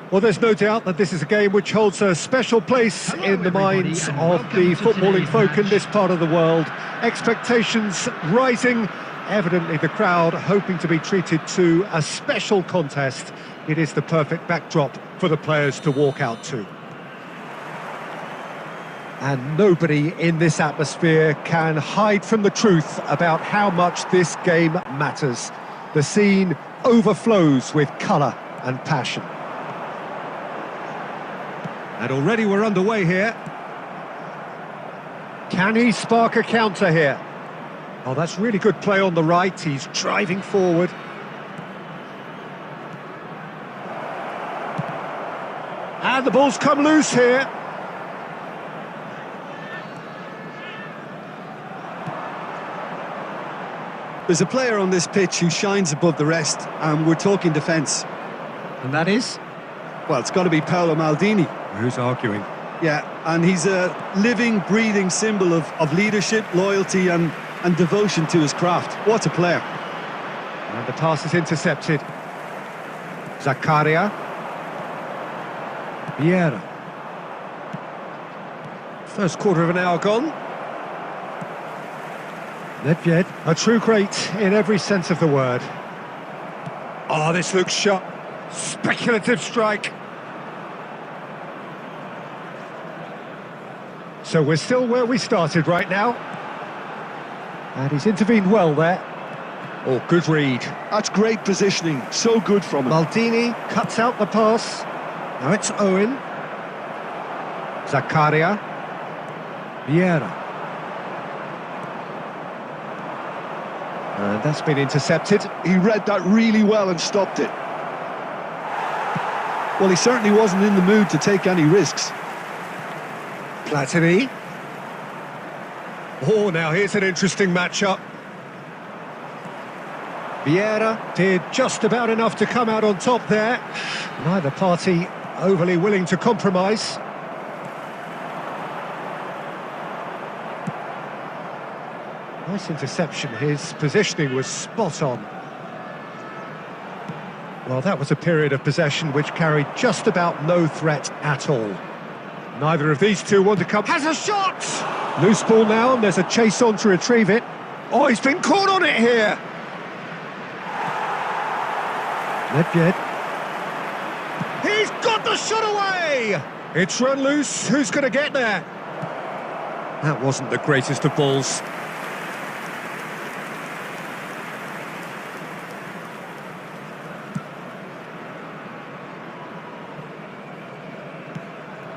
Well, there's no doubt that this is a game which holds a special place in the minds of the footballing folk in this part of the world. Expectations rising, evidently the crowd hoping to be treated to a special contest. It is the perfect backdrop for the players to walk out to. And nobody in this atmosphere can hide from the truth about how much this game matters. The scene overflows with colour and passion. And already we're underway here. Can he spark a counter here? Oh, that's really good play on the right. He's driving forward. And the ball's come loose here. There's a player on this pitch who shines above the rest, and we're talking defence. And that is? Well, it's got to be Paolo Maldini. Who's arguing? Yeah, and he's a living, breathing symbol of leadership, loyalty and devotion to his craft. What a player. And the pass is intercepted. Zakaria. Vieira. First quarter of an hour gone. Nedved, a true great in every sense of the word. Oh, this looks sharp. Speculative strike. So we're still where we started right now. And he's intervened well there. Oh, good read. That's great positioning. So good from him. Maldini cuts out the pass. Now it's Owen. Zakaria. Vieira. And that's been intercepted. He read that really well and stopped it. Well, he certainly wasn't in the mood to take any risks. Platini. Oh, now here's an interesting matchup. Vieira did just about enough to come out on top there. Neither party overly willing to compromise. Nice interception. His positioning was spot on. Well, that was a period of possession which carried just about no threat at all. Neither of these two want to come. Has a shot! Loose ball now, and there's a chase on to retrieve it. Oh, he's been caught on it here! Nedved. He's got the shot away! It's run loose. Who's going to get there? That wasn't the greatest of balls.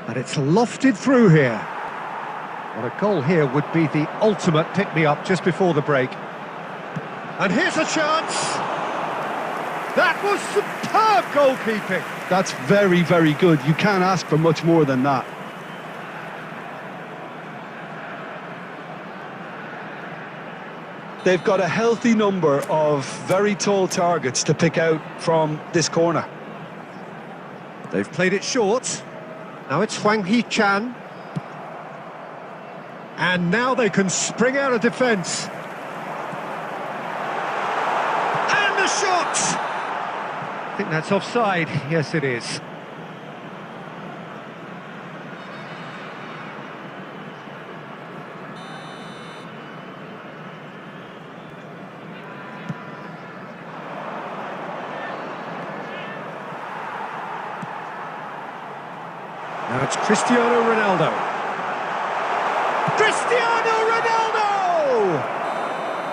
And it's lofted through here. Well, a goal here would be the ultimate pick-me-up just before the break. And here's a chance! That was superb goalkeeping! That's very, very good. You can't ask for much more than that. They've got a healthy number of very tall targets to pick out from this corner. They've played it short. Now it's Hwang Hee-chan. And now they can spring out of defence. And the shot! I think that's offside. Yes, it is. Now it's Cristiano Ronaldo. Cristiano Ronaldo!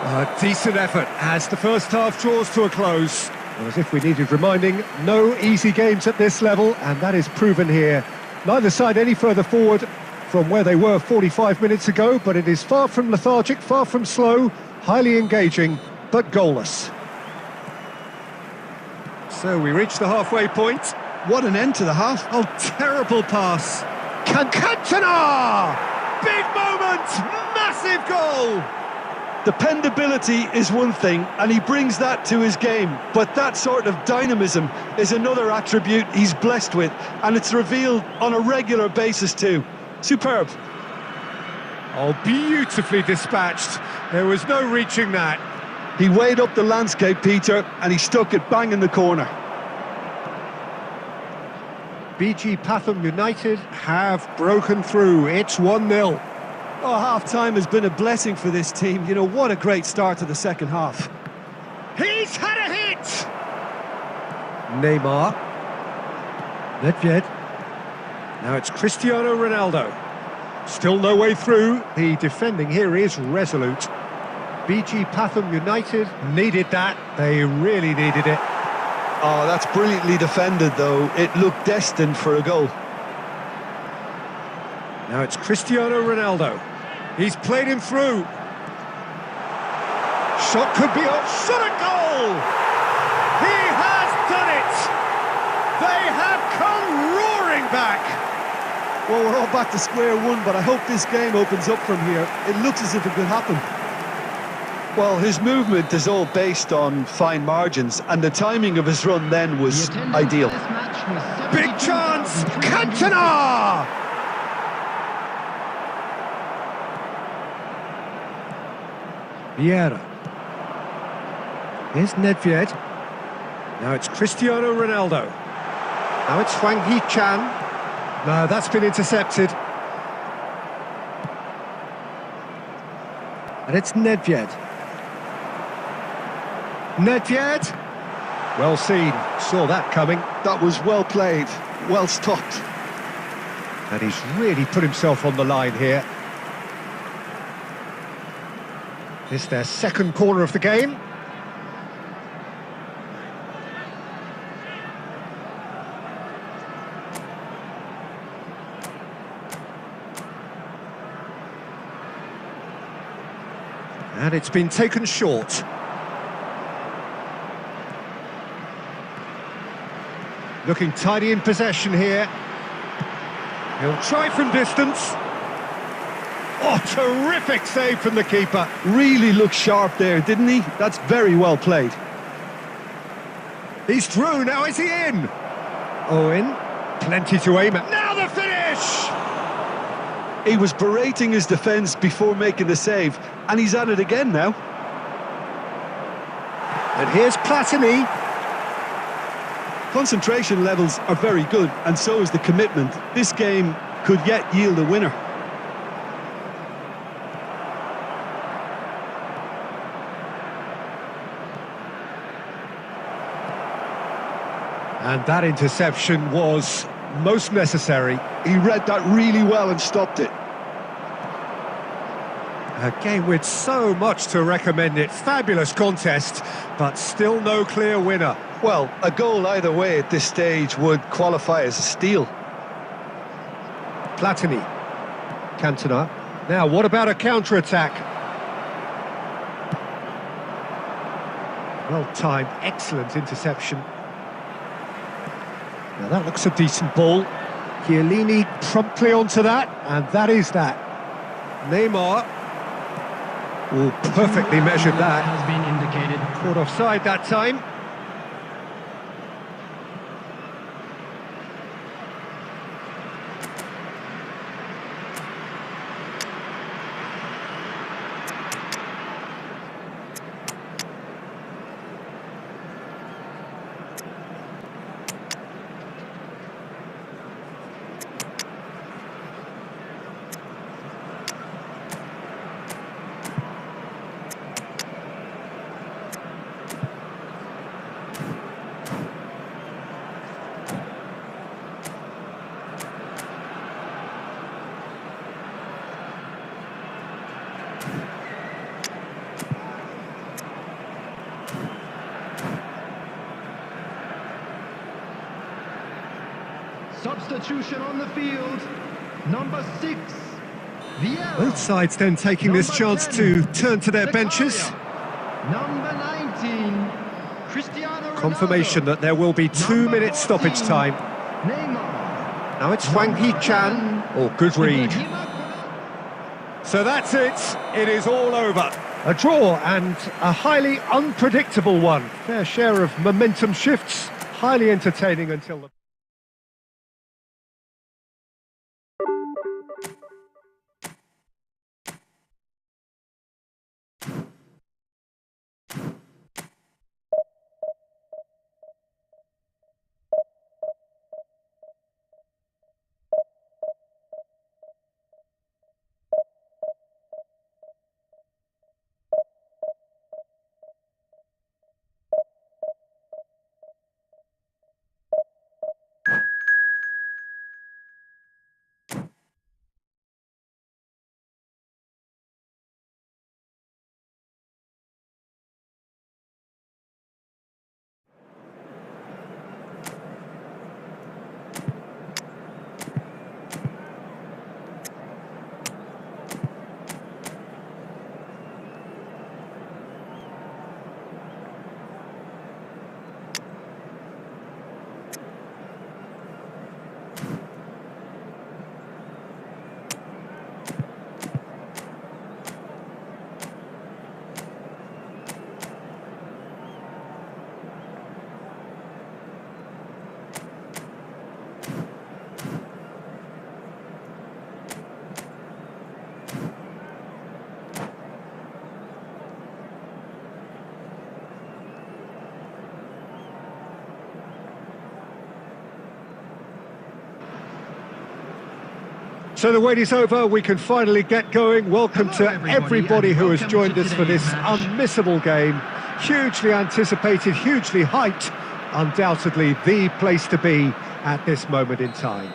A decent effort as the first half draws to a close. Well, as if we needed reminding, no easy games at this level, and that is proven here. Neither side any further forward from where they were 45 minutes ago, but it is far from lethargic, far from slow, highly engaging, but goalless. So we reach the halfway point. What an end to the half. Oh, terrible pass. Cantona! Big moment! Massive goal! Dependability is one thing, and he brings that to his game, but that sort of dynamism is another attribute he's blessed with, and it's revealed on a regular basis too. Superb. Oh, beautifully dispatched. There was no reaching that. He weighed up the landscape, Peter, and he stuck it bang in the corner. BG Pathum United have broken through. It's 1-0. Oh, half-time has been a blessing for this team. You know, what a great start to the second half. He's had a hit! Neymar. Nedved. Now it's Cristiano Ronaldo. Still no way through. The defending here is resolute. BG Pathum United needed that. They really needed it. Oh, that's brilliantly defended, though. It looked destined for a goal. Now it's Cristiano Ronaldo. He's played him through. Shot could be up. Shot a goal! He has done it! They have come roaring back! Well, we're all back to square one, but I hope this game opens up from here. It looks as if it could happen. Well, his movement is all based on fine margins, and the timing of his run then was ideal. Big chance! Cantona! Vieira. Here's Nedved. Now it's Cristiano Ronaldo. Now it's Hwang Hee-chan. No, that's been intercepted. And it's Nedved. Nedved. Well seen. Saw that coming. That was well played, well stopped. And he's really put himself on the line here. It's their second corner of the game. And it's been taken short. Looking tidy in possession here. He'll try from distance. Oh, terrific save from the keeper. Really looked sharp there, didn't he? That's very well played. He's through, now is he in? Owen, plenty to aim at. Now the finish! He was berating his defence before making the save, and he's at it again now. And here's Platini. Concentration levels are very good, and so is the commitment. This game could yet yield a winner. And that interception was most necessary. He read that really well and stopped it. A game with so much to recommend it. Fabulous contest, but still no clear winner. Well, a goal either way at this stage would qualify as a steal. Platini. Cantona. Now, what about a counter-attack? Well-timed, excellent interception. Now that looks a decent ball. Chiellini promptly onto that, and that is that. Neymar. Oh, perfectly measured that. Has been indicated. Caught offside that time. Substitution on the field, number 6, Vieira. Both sides then taking this chance to turn to their benches. Number 19, Cristiano Ronaldo. Confirmation that there will be 2 minutes stoppage time. Neymar. Now it's Hwang Hee-chan. Oh, good read. So that's it. It is all over. A draw and a highly unpredictable one. Fair share of momentum shifts. Highly entertaining until the... So the wait is over, we can finally get going. Welcome to everybody who has joined us for this unmissable game. Hugely anticipated, hugely hyped, undoubtedly the place to be at this moment in time.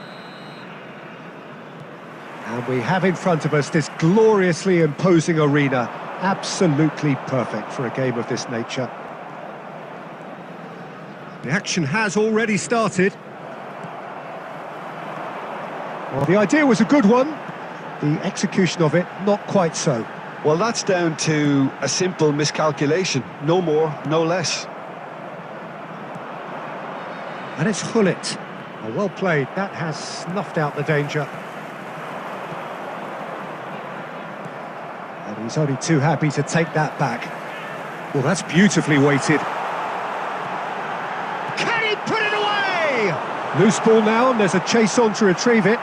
And we have in front of us this gloriously imposing arena, absolutely perfect for a game of this nature. The action has already started. Well, the idea was a good one, the execution of it not quite so. Well, that's down to a simple miscalculation, no more, no less. And it's Hullet. Oh, well played, that has snuffed out the danger. And he's only too happy to take that back. Well, that's beautifully weighted. Can he put it away? Loose ball now, and there's a chase on to retrieve it.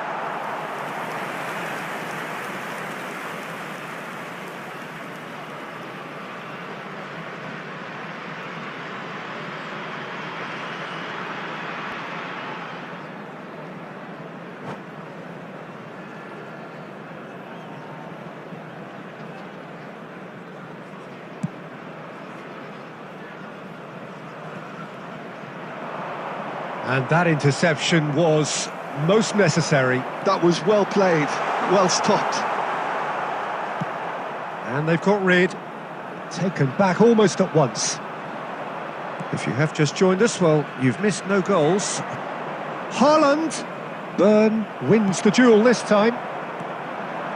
And that interception was most necessary. That was well played, well stopped. And they've got rid, taken back almost at once. If you have just joined us, well, you've missed no goals. Haaland! Byrne wins the duel this time.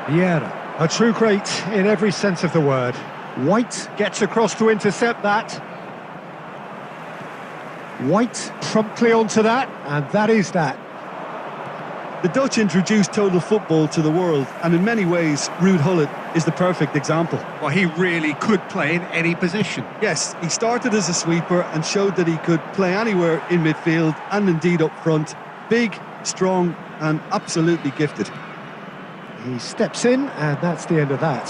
Vieira, a true great in every sense of the word. White gets across to intercept that. White promptly onto that, and that is that. The Dutch introduced total football to the world, and in many ways, Ruud Gullit is the perfect example. Well, he really could play in any position. Yes, he started as a sweeper and showed that he could play anywhere in midfield and indeed up front. Big, strong, and absolutely gifted. He steps in, and that's the end of that.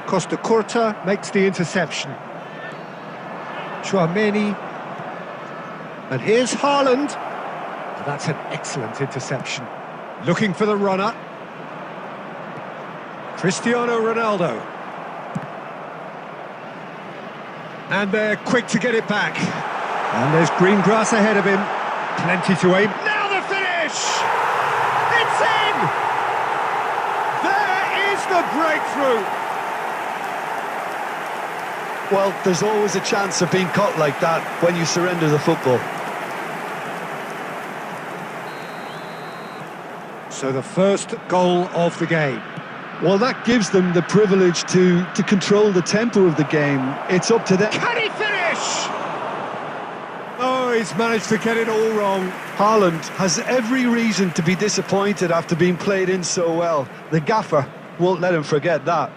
Costa Curta makes the interception. Chouameni, and here's Haaland. That's an excellent interception. Looking for the runner. Cristiano Ronaldo. And they're quick to get it back. And there's green grass ahead of him. Plenty to aim. Now the finish! It's in! There is the breakthrough! Well, there's always a chance of being caught like that when you surrender the football. So the first goal of the game. Well, that gives them the privilege to control the tempo of the game. It's up to them. Can he finish? Oh, he's managed to get it all wrong. Haaland has every reason to be disappointed after being played in so well. The gaffer won't let him forget that.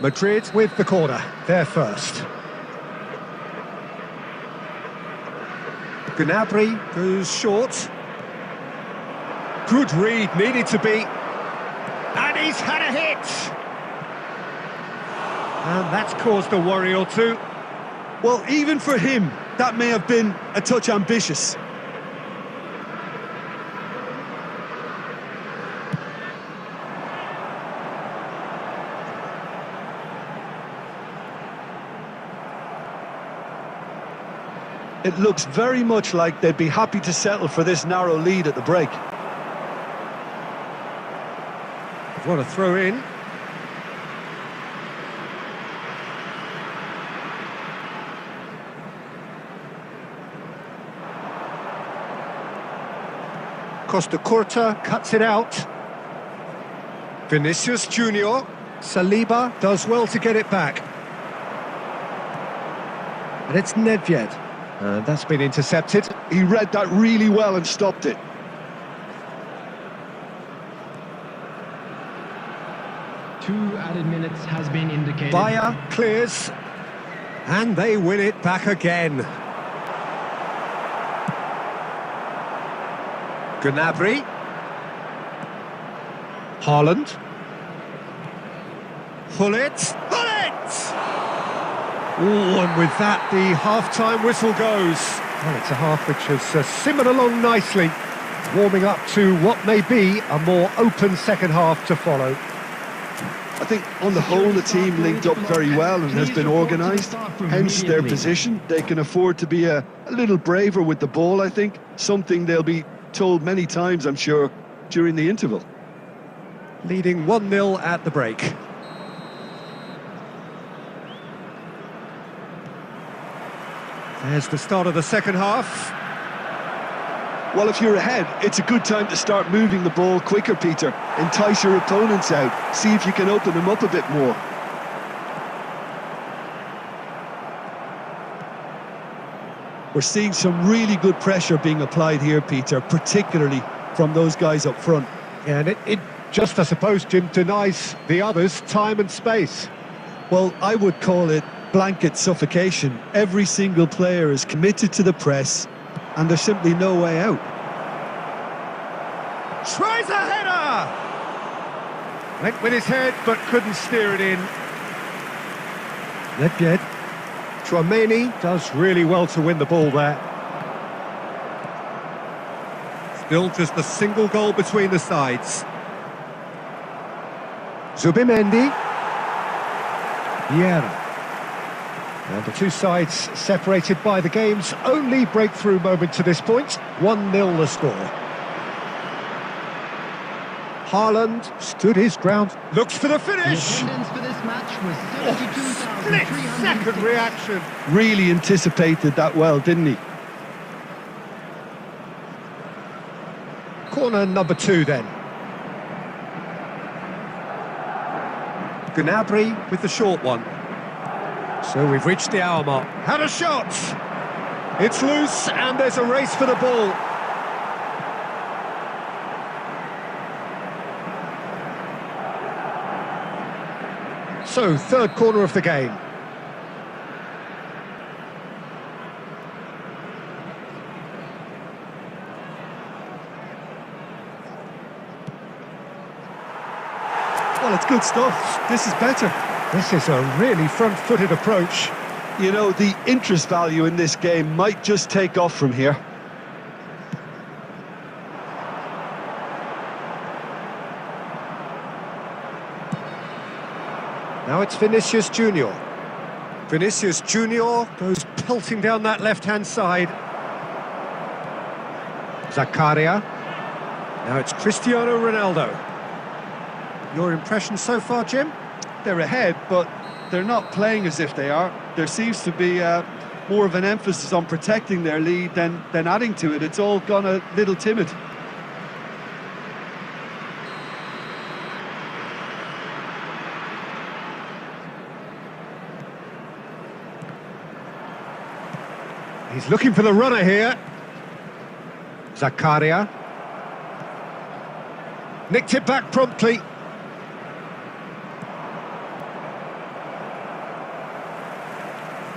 Madrid with the corner, they're first. Gnabry goes short. Good read, needed to be. And he's had a hit. And that's caused a worry or two. Well, even for him, that may have been a touch ambitious. It looks very much like they'd be happy to settle for this narrow lead at the break. What a throw in. Costa Curta cuts it out. Vinicius Junior. Saliba does well to get it back. And it's Nedved. That's been intercepted. He read that really well and stopped it. Two added minutes has been indicated. Bayer clears. And they win it back again. Gnabry. Haaland. Hullet. Oh, and with that, the half-time whistle goes. Well, it's a half which has simmered along nicely. warming up to what may be a more open second half to follow. I think on the whole the team linked up very well and has been organised, hence their position. They can afford to be a little braver with the ball, I think, something they'll be told many times, I'm sure, during the interval. Leading 1-0 at the break. There's the start of the second half. Well, if you're ahead, it's a good time to start moving the ball quicker, Peter. Entice your opponents out. See if you can open them up a bit more. We're seeing some really good pressure being applied here, Peter, particularly from those guys up front. And it just, I suppose, Jim, denies the others time and space. Well, I would call it blanket suffocation. Every single player is committed to the press, and there's simply no way out. Tries a header! Went with his head, but couldn't steer it in. Nedved. Tchouaméni does really well to win the ball there. Still just a single goal between the sides. Zubimendi. Vieira. And the two sides separated by the game's only breakthrough moment to this point. 1-0 the score. Haaland stood his ground. Looks for the finish. The attendance for this match was Split-second reaction. Really anticipated that well, didn't he? Corner number 2 then. Gnabry with the short one. So we've reached the hour mark. Had a shot! It's loose and there's a race for the ball. So, third corner of the game. Well, it's good stuff. This is better. This is a really front-footed approach. You know, the interest value in this game might just take off from here. Now it's Vinicius Junior. Vinicius Junior goes pelting down that left-hand side. Zakaria. Now it's Cristiano Ronaldo. Your impression so far, Jim? They're ahead, but they're not playing as if they are. There seems to be more of an emphasis on protecting their lead than adding to it. It's all gone a little timid. He's looking for the runner here. Zakaria. Nicked it back promptly.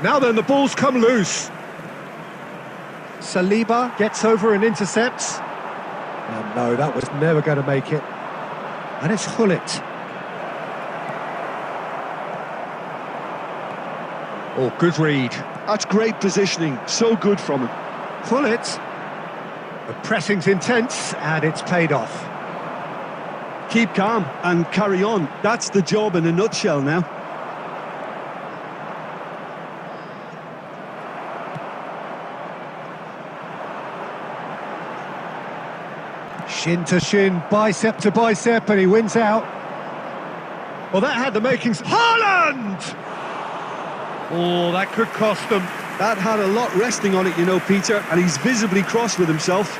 Now then, the ball's come loose. Saliba gets over and intercepts. And no, that was never going to make it. And it's Gullit. Oh, good read. That's great positioning. So good from him. Gullit. The pressing's intense and it's paid off. Keep calm and carry on. That's the job in a nutshell now. Shin to shin, bicep to bicep, and he wins out. Well, that had the makings. Haaland! Oh, that could cost them. That had a lot resting on it, you know, Peter, and he's visibly cross with himself.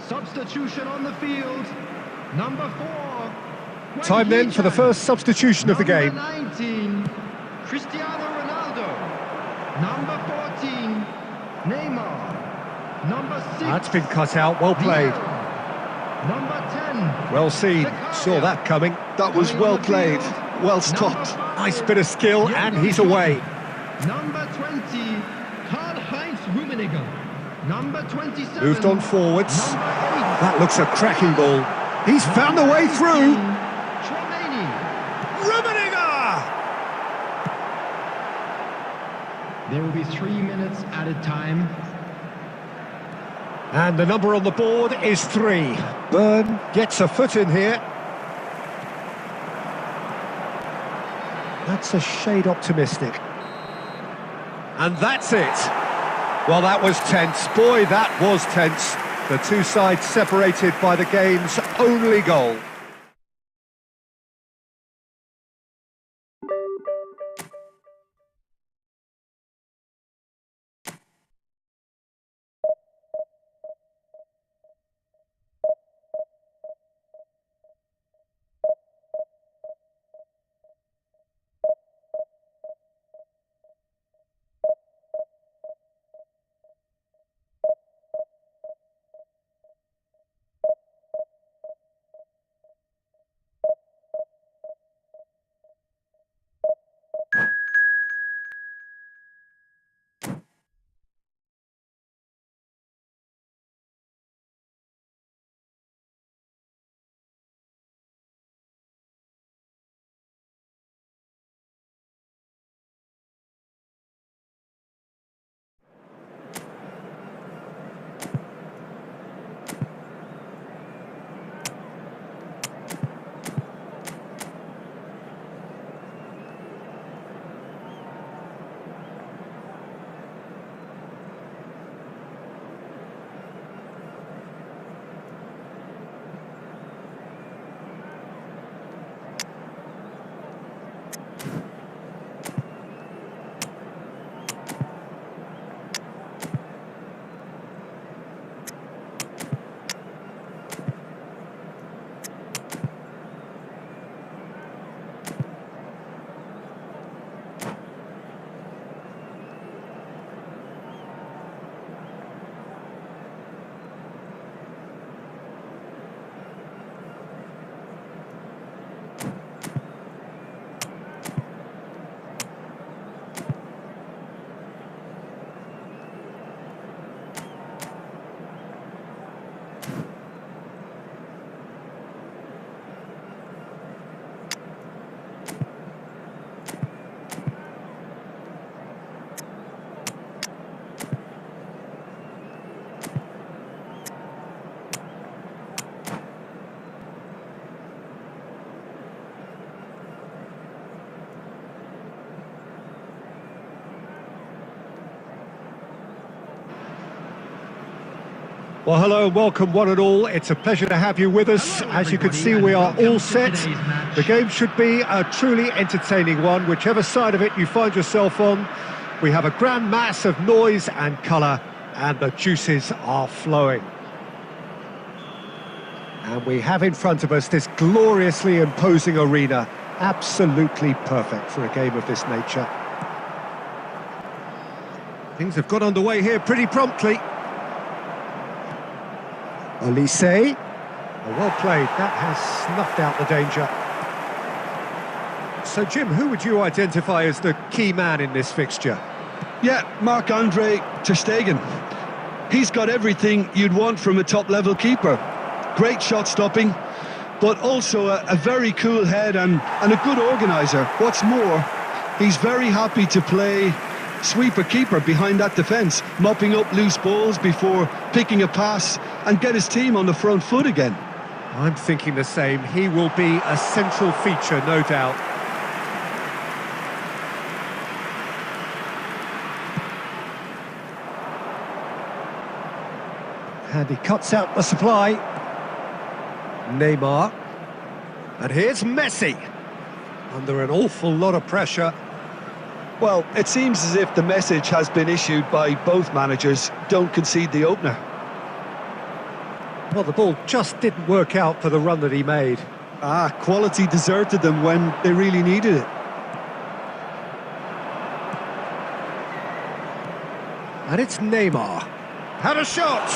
Substitution on the field. Number 4. Time then for the first substitution of the game. Number 19, Cristiano Ronaldo. That's been cut out, well played. Number 10. Well seen, saw that coming. That was well played, well stopped. Nice bit of skill, and he's away. Number 20, Karl-Heinz Rummenigge. Number 27. Moved on forwards. Number 8. That looks a cracking ball. He's found a way through. Tremaine. Rummenigge! There will be 3 minutes added time. And the number on the board is 3. Byrne gets a foot in here. That's a shade optimistic. And that's it. Well, that was tense. Boy, that was tense. The two sides separated by the game's only goal. Well, hello and welcome one and all. It's a pleasure to have you with us. As you can see, we are all set. The game should be a truly entertaining one, whichever side of it you find yourself on. We have a grand mass of noise and colour, and the juices are flowing. And we have in front of us this gloriously imposing arena, absolutely perfect for a game of this nature. Things have got underway here pretty promptly. Elise, well played, that has snuffed out the danger. So Jim, who would you identify as the key man in this fixture? Yeah, Marc-Andre ter Stegen. He's got everything you'd want from a top-level keeper. Great shot stopping, but also a very cool head and a good organiser. What's more, he's very happy to play sweeper-keeper behind that defence, mopping up loose balls before picking a pass and get his team on the front foot again. I'm thinking the same. He will be a central feature, no doubt. And he cuts out the supply. Neymar. And here's Messi. Under an awful lot of pressure. Well, it seems as if the message has been issued by both managers: don't concede the opener. Well, the ball just didn't work out for the run that he made. Quality deserted them when they really needed it. And it's Neymar. Had a shot.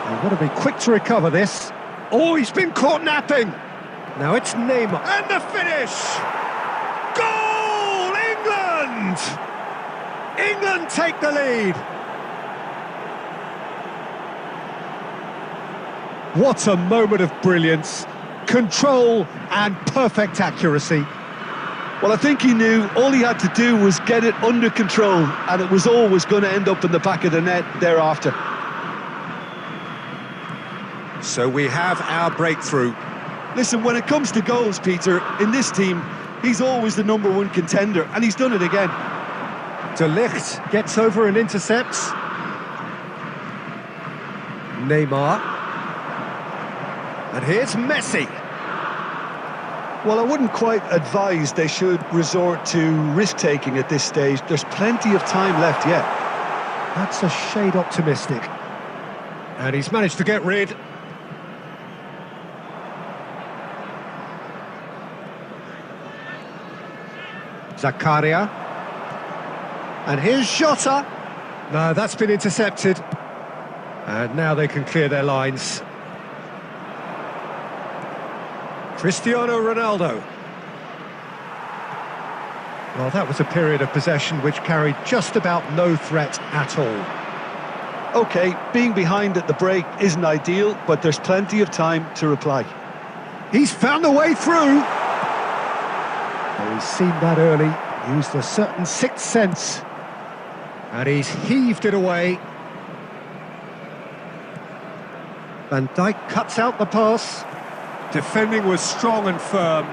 You've got to be quick to recover this. Oh, he's been caught napping. Now it's Neymar. And the finish! Goal! England! England take the lead. What a moment of brilliance. Control and perfect accuracy. Well, I think he knew all he had to do was get it under control, and it was always going to end up in the back of the net thereafter. So we have our breakthrough. Listen, when it comes to goals, Peter, in this team, he's always the #1 contender, and he's done it again. De Ligt gets over and intercepts. Neymar. And here's Messi. Well, I wouldn't quite advise they should resort to risk-taking at this stage. There's plenty of time left yet. That's a shade optimistic. And he's managed to get rid. Zakaria. And here's Jota. No, that's been intercepted. And now they can clear their lines. Cristiano Ronaldo. Well, that was a period of possession which carried just about no threat at all. OK, being behind at the break isn't ideal, but there's plenty of time to reply. He's found a way through. Oh, he's seen that early, used a certain sixth sense. And he's heaved it away. Van Dijk cuts out the pass. Defending was strong and firm.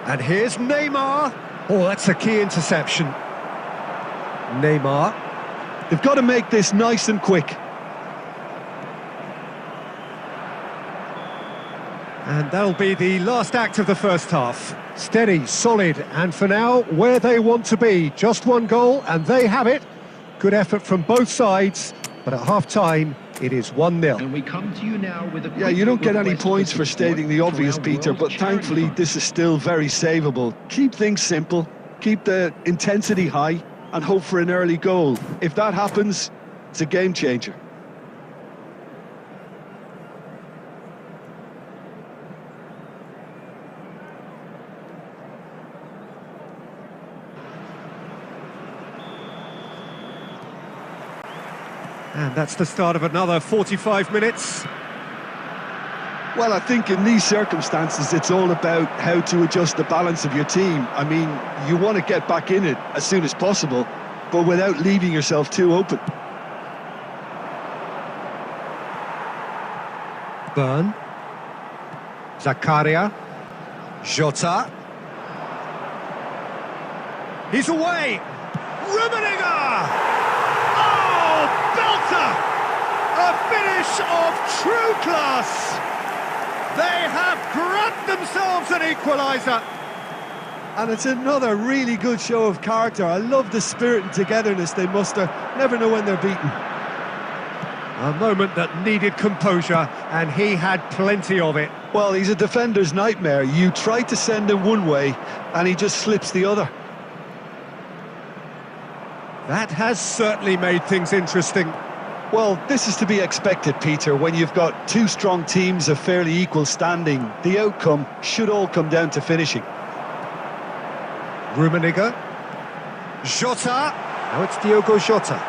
And here's Neymar. Oh, that's a key interception. Neymar. They've got to make this nice and quick. And that'll be the last act of the first half. Steady, solid, and for now, where they want to be. Just one goal, and they have it. Good effort from both sides, but at half-time, it is 1-0. And we come to you now with a yeah, you don't get any points for stating the obvious, Peter, but thankfully this is still very savable. Keep things simple, keep the intensity high, and hope for an early goal. If that happens, it's a game changer. And that's the start of another 45 minutes. Well, I think in these circumstances, it's all about how to adjust the balance of your team. I mean, you want to get back in it as soon as possible, but without leaving yourself too open. Burn. Zakaria. Jota. He's away. Rummenigge! A finish of true class. They have grabbed themselves an equaliser. And it's another really good show of character. I love the spirit and togetherness they muster. Never know when they're beaten. A moment that needed composure, and he had plenty of it. Well, he's a defender's nightmare. You try to send him one way, and he just slips the other. That has certainly made things interesting. Well, this is to be expected, Peter. When you've got two strong teams of fairly equal standing, the outcome should all come down to finishing. Rummenigge. Jota. Now it's Diogo Jota.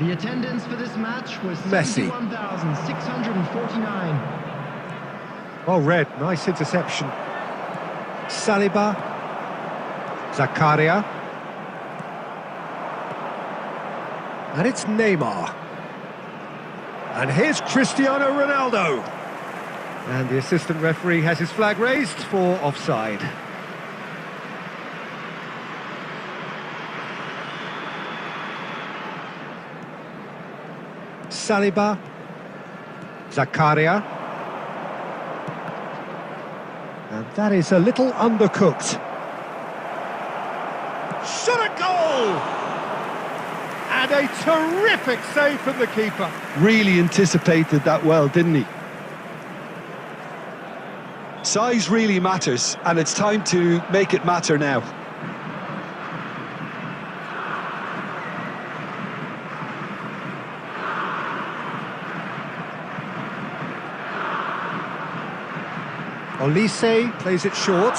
The attendance for this match was Messi. 71,649. Well read, nice interception. Saliba. Zakaria. And it's Neymar. And here's Cristiano Ronaldo. And the assistant referee has his flag raised for offside. Saliba. Zakaria. And that is a little undercooked. Shot a goal! And a terrific save from the keeper. Really anticipated that well, didn't he? Size really matters, and it's time to make it matter now. Olise plays it short.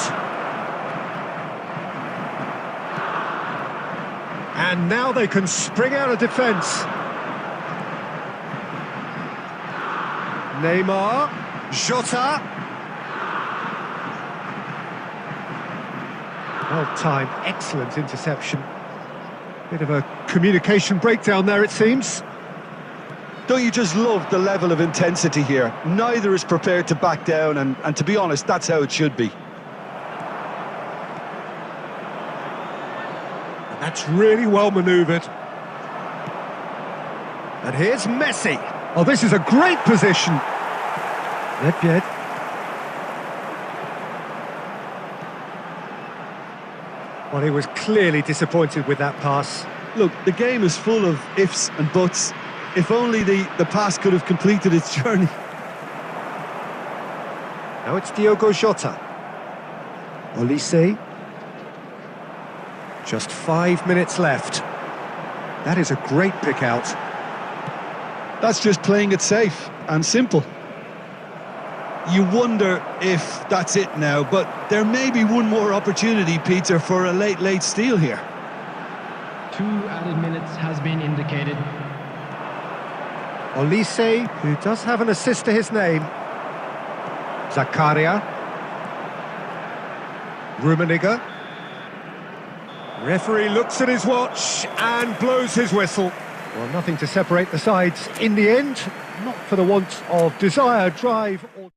And now they can spring out of defence. Neymar, Jota. Well timed, excellent interception. Bit of a communication breakdown there, it seems. Don't you just love the level of intensity here? Neither is prepared to back down, and to be honest, that's how it should be. And that's really well manoeuvred. And here's Messi. Oh, this is a great position. Yep. Well, he was clearly disappointed with that pass. Look, the game is full of ifs and buts. If only the pass could have completed its journey. Now it's Diogo Jota. Olise. Just 5 minutes left. That is a great pick out. That's just playing it safe and simple. You wonder if that's it now, but there may be one more opportunity, Peter, for a late steal here. 2 added minutes has been indicated. Olise, who does have an assist to his name. Zakaria. Rummenigge. Referee looks at his watch and blows his whistle. Well, nothing to separate the sides in the end, not for the want of desire, drive or...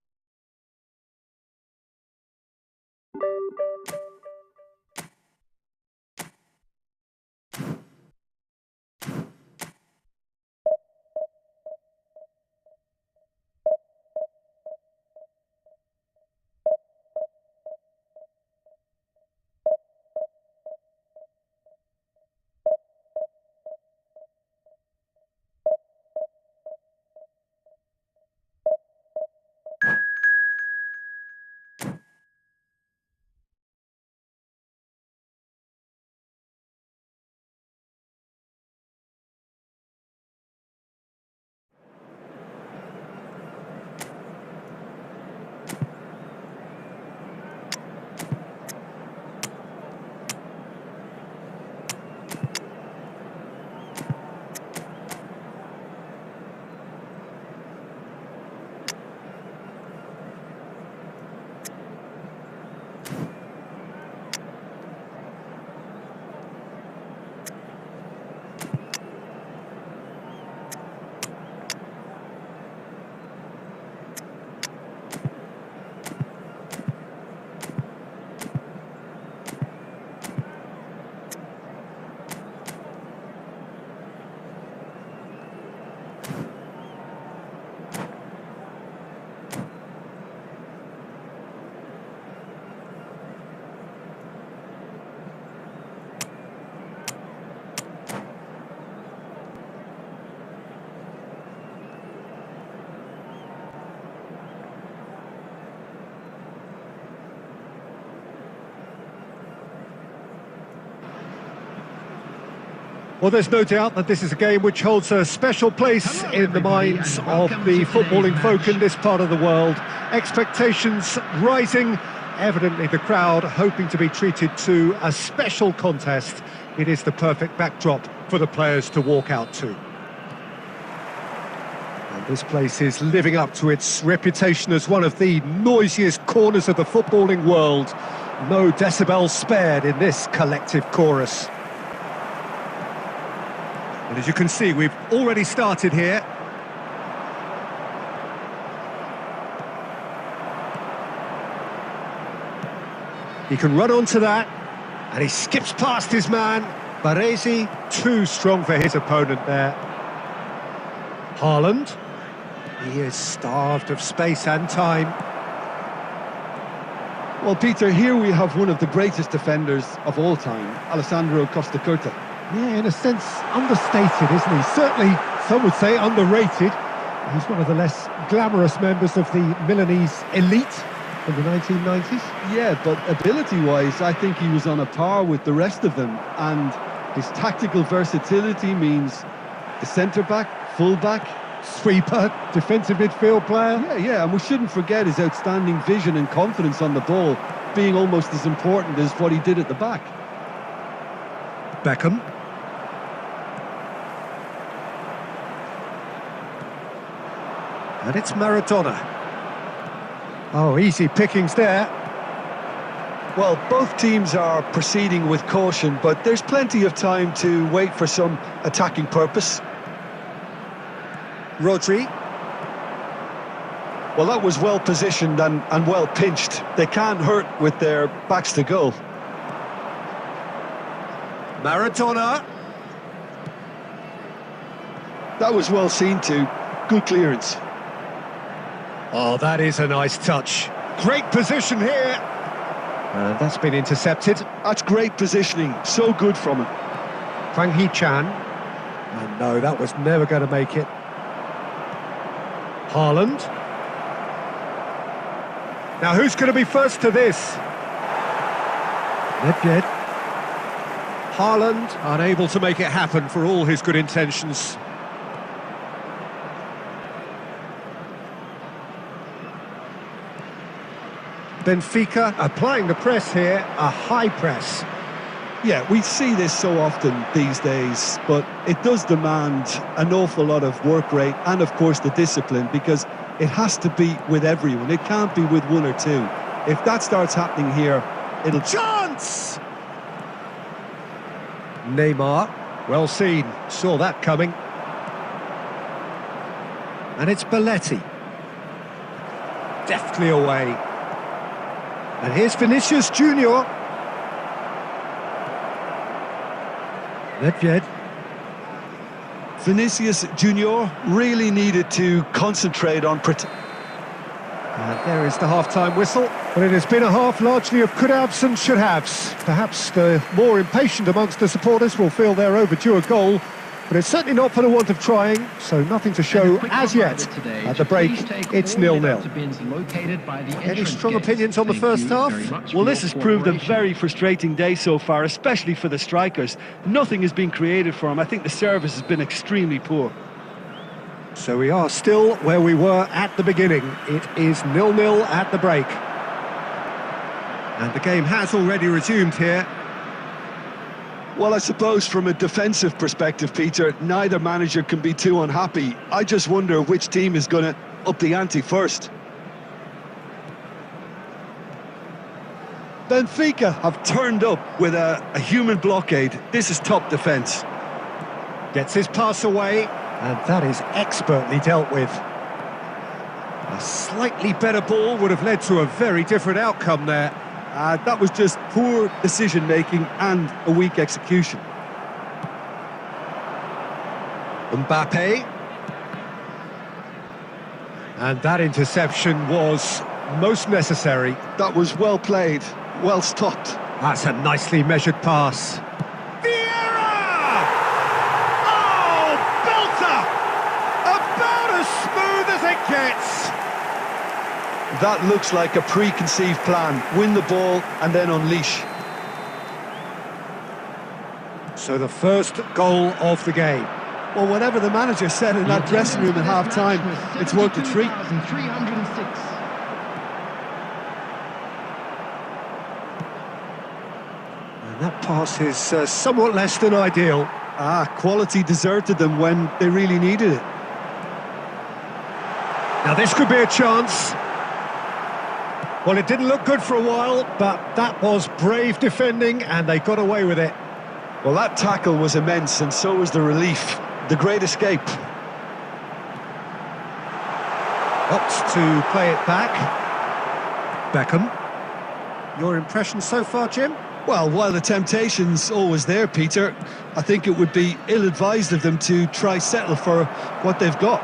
Well, there's no doubt that this is a game which holds a special place in the minds of the footballing folk in this part of the world. Expectations rising, evidently the crowd hoping to be treated to a special contest. It is the perfect backdrop for the players to walk out to. And this place is living up to its reputation as one of the noisiest corners of the footballing world. No decibels spared in this collective chorus. And as you can see, we've already started here. He can run onto that, and he skips past his man. Baresi, too strong for his opponent there. Haaland, he is starved of space and time. Well, Peter, here we have one of the greatest defenders of all time, Alessandro Costa Curta. Yeah, in a sense, understated, isn't he? Certainly, some would say underrated. He's one of the less glamorous members of the Milanese elite in the 1990s. Yeah, but ability-wise, I think he was on a par with the rest of them. And his tactical versatility means the centre-back, full-back, Sweeper, defensive midfield player. Yeah, and we shouldn't forget his outstanding vision and confidence on the ball, being almost as important as what he did at the back. Beckham. And it's Maradona. Oh, easy pickings there. Well, both teams are proceeding with caution, but there's plenty of time to wait for some attacking purpose. Rodri. Well, that was well positioned and well pinched. They can't hurt with their backs to goal. Maradona. That was well seen too. Good clearance. Oh, that is a nice touch. Great position here. And that's been intercepted. That's great positioning. So good from him. Fang Hee-chan. And no, that was never going to make it. Haaland. Now, who's going to be first to this? Nedved. Haaland, unable to make it happen for all his good intentions. Benfica applying the press here, a high press. Yeah, we see this so often these days, but it does demand an awful lot of work rate and, of course, the discipline, because it has to be with everyone. It can't be with one or two. If that starts happening here, it'll... Chance! Neymar, well seen, saw that coming. And it's Belletti. Deftly away. And here's Vinicius Junior. Nedved. Vinicius Junior really needed to concentrate on... And there is the half-time whistle. But it has been a half largely of could-haves and should-haves. Perhaps the more impatient amongst the supporters will feel they're overdue a goal. But it's certainly not for the want of trying, so nothing to show as yet. At the break, it's 0-0. Any strong opinions on the first half? Well, this has proved a very frustrating day so far, especially for the strikers. Nothing has been created for them. I think the service has been extremely poor. So we are still where we were at the beginning. It is 0-0 at the break. And the game has already resumed here. Well, I suppose from a defensive perspective, Peter, neither manager can be too unhappy. I just wonder which team is going to up the ante first. Benfica have turned up with a human blockade. This is top defence. Gets his pass away, and that is expertly dealt with. A slightly better ball would have led to a very different outcome there. That was just poor decision-making and a weak execution. Mbappe. And that interception was most necessary. That was well played, well stopped. That's a nicely measured pass. Vieira! Oh, belter! About as smooth as it gets. That looks like a preconceived plan. Win the ball and then unleash. So the first goal of the game. Well, whatever the manager said in that dressing room at half-time, it's worked a treat. And that pass is somewhat less than ideal. Quality deserted them when they really needed it. Now this could be a chance. Well, it didn't look good for a while, but that was brave defending, and they got away with it. Well, that tackle was immense, and so was the relief. The great escape. Opts to play it back. Beckham. Your impression so far, Jim? Well, while the temptation's always there, Peter, I think it would be ill-advised of them to try settle for what they've got.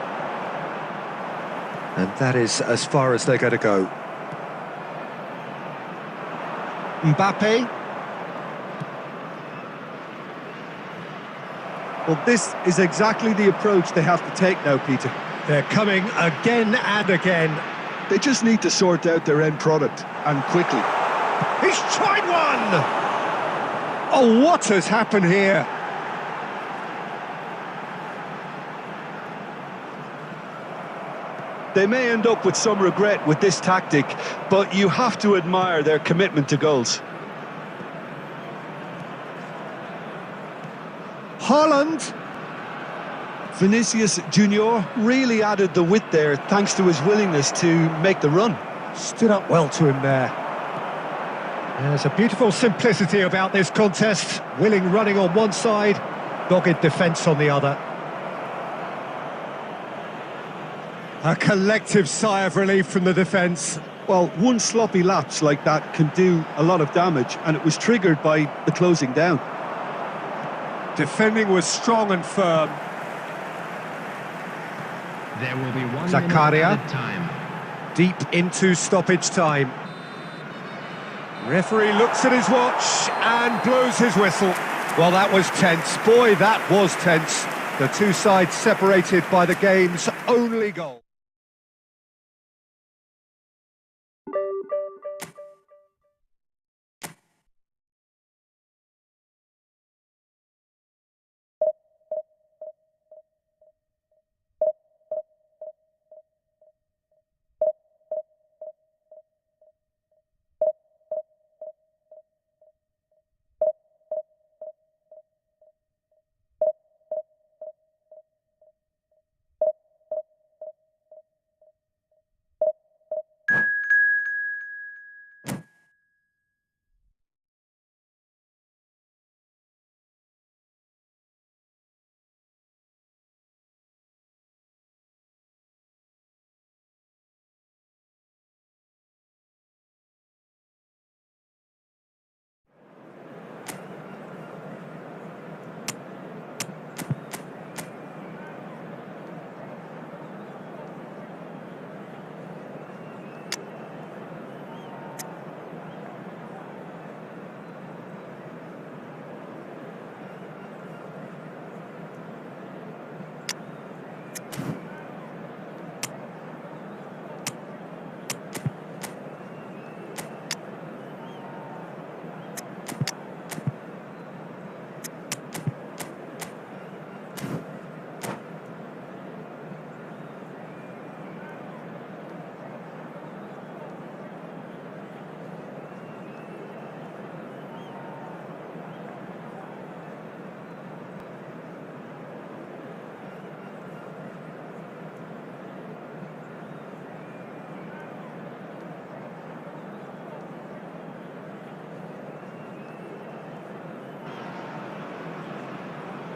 And that is as far as they're going to go. Mbappe. Well, this is exactly the approach they have to take now, Peter. They're coming again and again. They just need to sort out their end product, and quickly. He's tried one! Oh, what has happened here? They may end up with some regret with this tactic, but you have to admire their commitment to goals. Haaland. Vinicius Junior really added the width there thanks to his willingness to make the run. Stood up well to him there. There's a beautiful simplicity about this contest. Willing running on one side, dogged defence on the other. A collective sigh of relief from the defence. Well, one sloppy lapse like that can do a lot of damage, and it was triggered by the closing down. Defending was strong and firm. There will be one Zakaria. minute added time. Deep into stoppage time. Referee looks at his watch and blows his whistle. Well, that was tense. Boy, that was tense. The two sides separated by the game's only goal.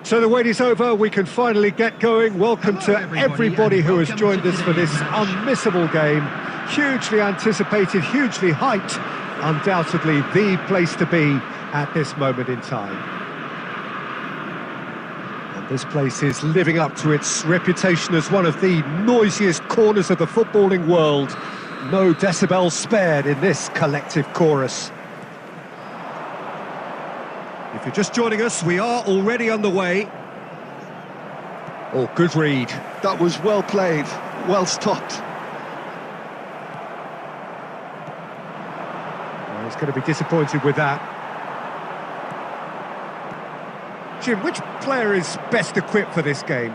So the wait is over, we can finally get going. Welcome to everybody who has joined us for this unmissable game. Hugely anticipated, hugely hyped. Undoubtedly the place to be at this moment in time. And this place is living up to its reputation as one of the noisiest corners of the footballing world. No decibels spared in this collective chorus. If you're just joining us, we are already underway. Oh, good read. That was well played, well stopped. Well, he's going to be disappointed with that. Jim, which player is best equipped for this game?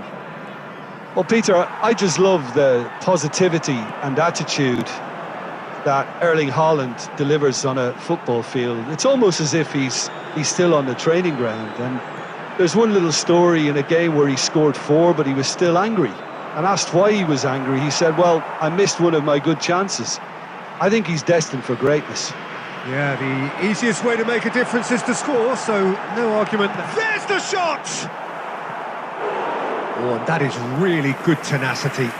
Well, Peter, I just love the positivity and attitude that Erling Haaland delivers on a football field. It's almost as if he's still on the training ground. And there's one little story in a game where he scored 4, but he was still angry. And asked why he was angry, he said, well, I missed one of my good chances. I think he's destined for greatness. Yeah, the easiest way to make a difference is to score, so no argument. There's the shot! Oh, and that is really good tenacity.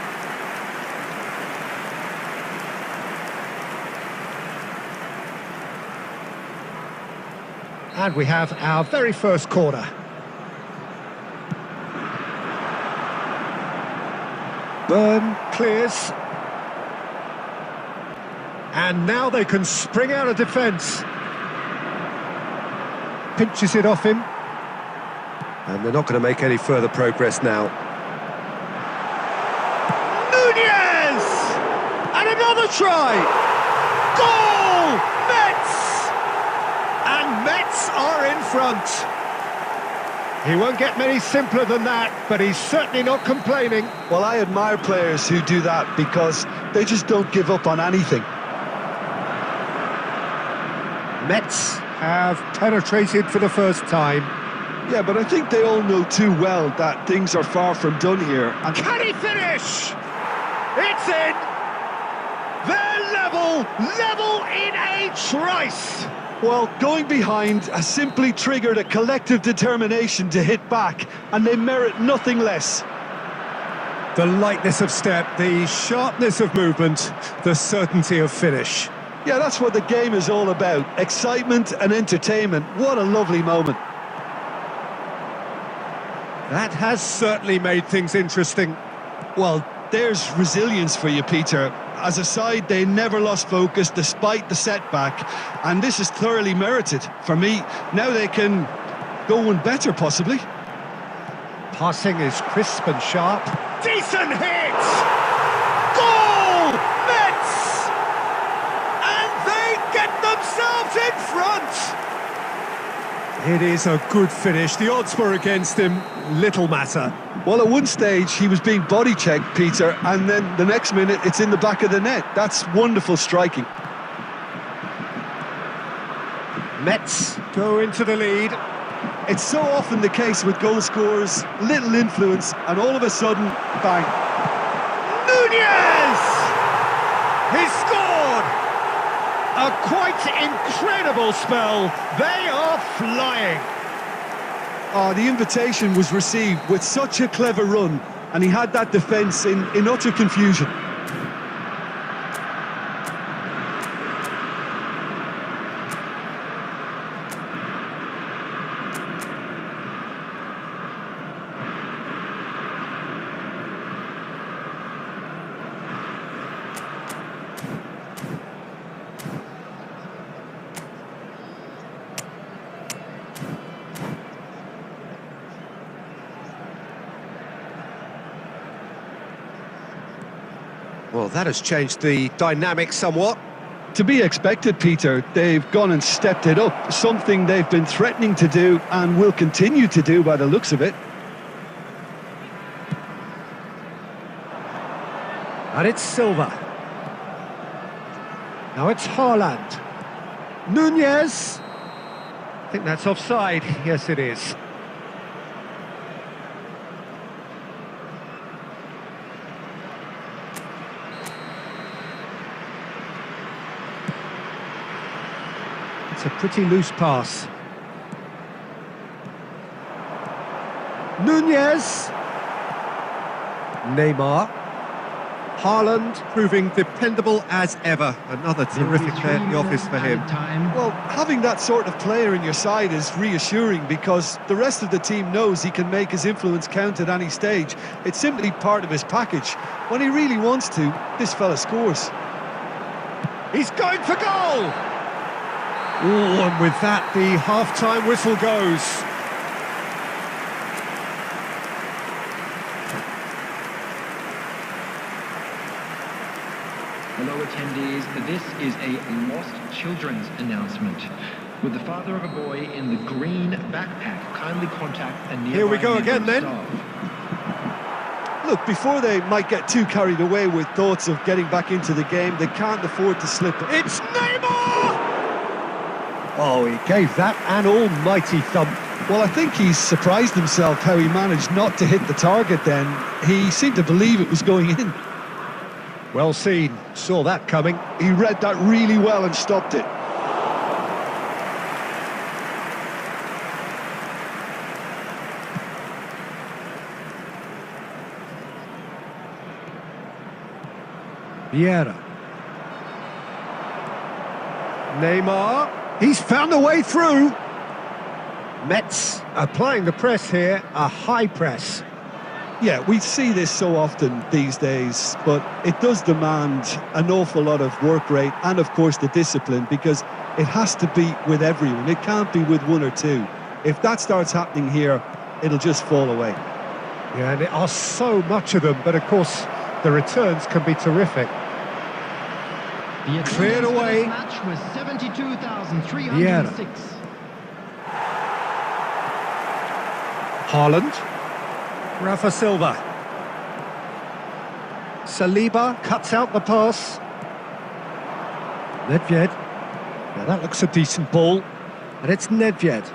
And we have our very first corner. Burn clears. And now they can spring out of defence. Pinches it off him. And they're not going to make any further progress now. Nunez! And another try! Goal! Mets! And Mets are in front. He won't get many simpler than that, but he's certainly not complaining. Well, I admire players who do that because they just don't give up on anything. Mets have penetrated for the first time. Yeah, but I think they all know too well that things are far from done here. And can he finish? It's in! They're level in a trice! Well, going behind has simply triggered a collective determination to hit back, and they merit nothing less. The lightness of step, the sharpness of movement, the certainty of finish. Yeah, that's what the game is all about. Excitement and entertainment. What a lovely moment. That has certainly made things interesting. Well, there's resilience for you, Peter. As a side, they never lost focus despite the setback, and this is thoroughly merited. For me, now they can go one better, possibly. Passing is crisp and sharp. Decent hit! Goal! Mets! And they get themselves in front! It is a good finish. The odds were against him. Little matter. Well, at one stage, he was being body-checked, Peter, and then the next minute, it's in the back of the net. That's wonderful striking. Mets go into the lead. It's so often the case with goal scorers, little influence, and all of a sudden, bang. Nunez! He's scored! A quite incredible spell. They are flying. Oh, the invitation was received with such a clever run, and he had that defence in utter confusion. Well, that has changed the dynamic somewhat. To be expected, Peter. They've gone and stepped it up, something they've been threatening to do and will continue to do by the looks of it. And it's Silva. Now it's Haaland. Nunez. I think that's offside. Yes, it is. It's a pretty loose pass. Nunez. Neymar. Haaland proving dependable as ever. Another terrific day at the office for him. Well, having that sort of player in your side is reassuring because the rest of the team knows he can make his influence count at any stage. It's simply part of his package. When he really wants to, this fella scores. He's going for goal! Oh, and with that, the half-time whistle goes. Hello attendees, this is a lost children's announcement. With the father of a boy in the green backpack, kindly contact a nearby Here we go again then. Staff. Look, before they might get too carried away with thoughts of getting back into the game, they can't afford to slip. It's Neymar! Oh, he gave that an almighty thump. Well, I think he's surprised himself how he managed not to hit the target then. He seemed to believe it was going in. Well seen, saw that coming. He read that really well and stopped it. Vieira. Neymar. He's found a way through. Mets applying the press here, a high press. Yeah, we see this so often these days, but it does demand an awful lot of work rate and, of course, the discipline, because it has to be with everyone. It can't be with one or two. If that starts happening here, it'll just fall away. Yeah, and there are so much of them, but of course, the returns can be terrific. Cleared away. Match was 72,306. Haaland. Rafa Silva. Saliba cuts out the pass. Nedved. Now that looks a decent ball. And it's Nedved.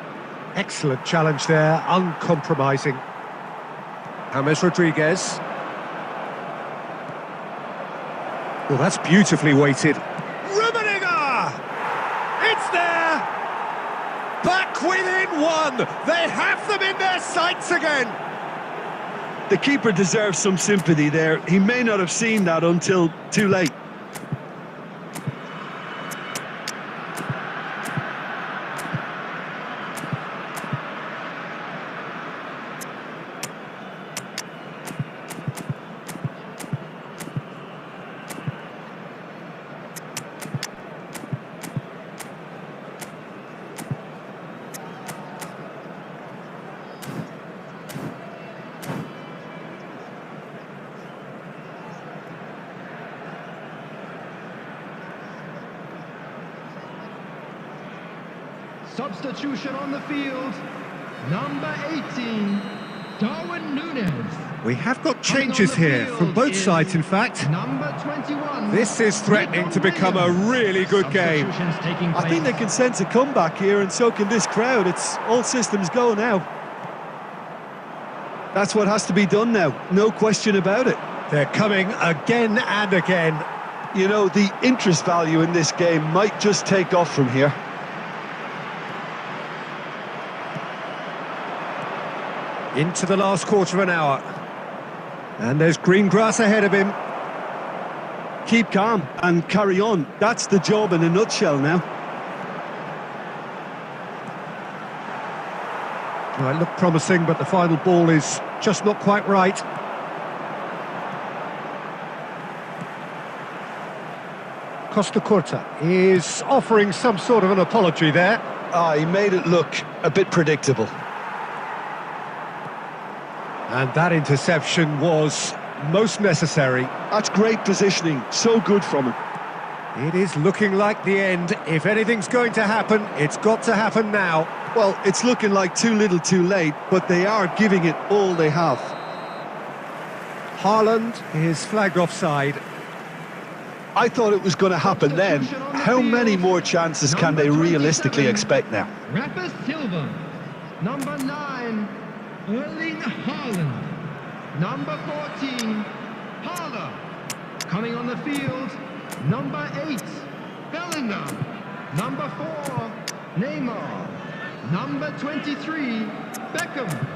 Excellent challenge there, uncompromising. James Rodriguez. Well, that's beautifully weighted. Rummenigge! It's there! Back within one! They have them in their sights again! The keeper deserves some sympathy there. He may not have seen that until too late. Substitution on the field, number 18, Darwin Núñez. We have got changes here, from both sides in fact. Number 21. This is threatening to become a really good game. I think they can sense a comeback here, and so can this crowd. It's all systems go now. That's what has to be done now, no question about it. They're coming again and again. You know, the interest value in this game might just take off from here. Into the last quarter of an hour. And there's green grass ahead of him. Keep calm and carry on. That's the job in a nutshell now. Well, it looked promising, but the final ball is just not quite right. Costa Curta is offering some sort of an apology there. He made it look a bit predictable. And that interception was most necessary. That's great positioning, so good from him. It is looking like the end. If anything's going to happen, it's got to happen now. Well, it's looking like too little too late, but they are giving it all they have. Haaland is flagged offside. I thought it was going to happen then. How many more chances can they realistically expect now? Rafa Silva, number 9, Erling Haaland, number 14, Hala, coming on the field, number 8, Bellingham, number 4, Neymar, number 23, Beckham.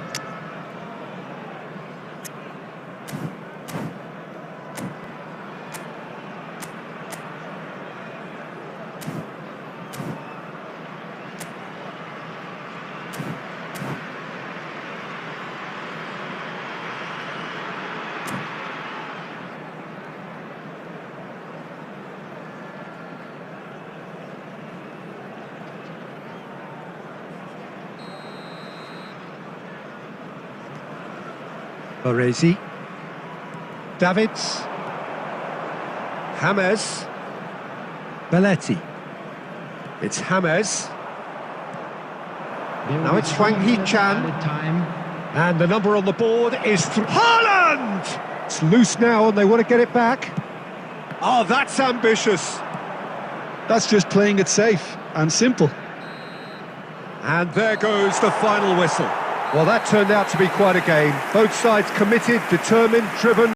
Baresi, Davids, James, Belletti. It's James. Now it's Hwang Hee-chan. And the number on the board is Haaland! It's loose now and they want to get it back. Oh, that's ambitious. That's just playing it safe and simple. And there goes the final whistle. Well, that turned out to be quite a game. Both sides committed, determined, driven.